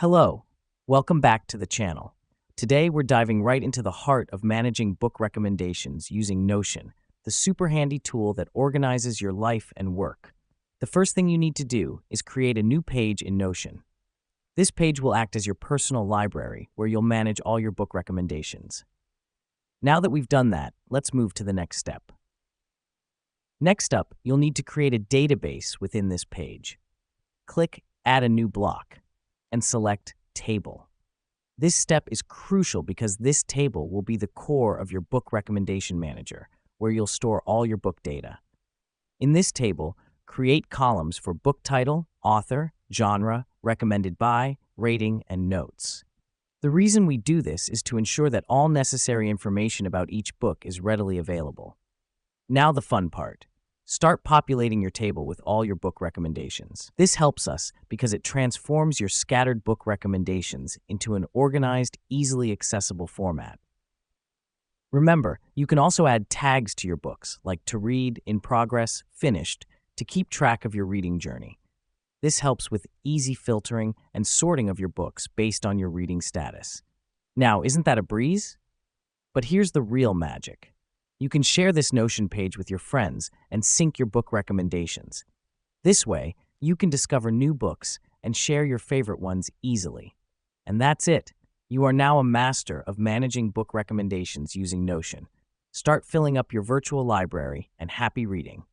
Hello, welcome back to the channel. Today we're diving right into the heart of managing book recommendations using Notion, the super handy tool that organizes your life and work. The first thing you need to do is create a new page in Notion. This page will act as your personal library where you'll manage all your book recommendations. Now that we've done that, let's move to the next step. Next up, you'll need to create a database within this page. Click Add a new block and select Table. This step is crucial because this table will be the core of your book recommendation manager, where you'll store all your book data. In this table, create columns for book title, author, genre, recommended by, rating, and notes. The reason we do this is to ensure that all necessary information about each book is readily available. Now the fun part. Start populating your table with all your book recommendations. This helps us because it transforms your scattered book recommendations into an organized, easily accessible format. Remember, you can also add tags to your books, like to read, in progress, finished, to keep track of your reading journey. This helps with easy filtering and sorting of your books based on your reading status. Now, isn't that a breeze? But here's the real magic. You can share this Notion page with your friends and sync your book recommendations. This way, you can discover new books and share your favorite ones easily. And that's it. You are now a master of managing book recommendations using Notion. Start filling up your virtual library and happy reading.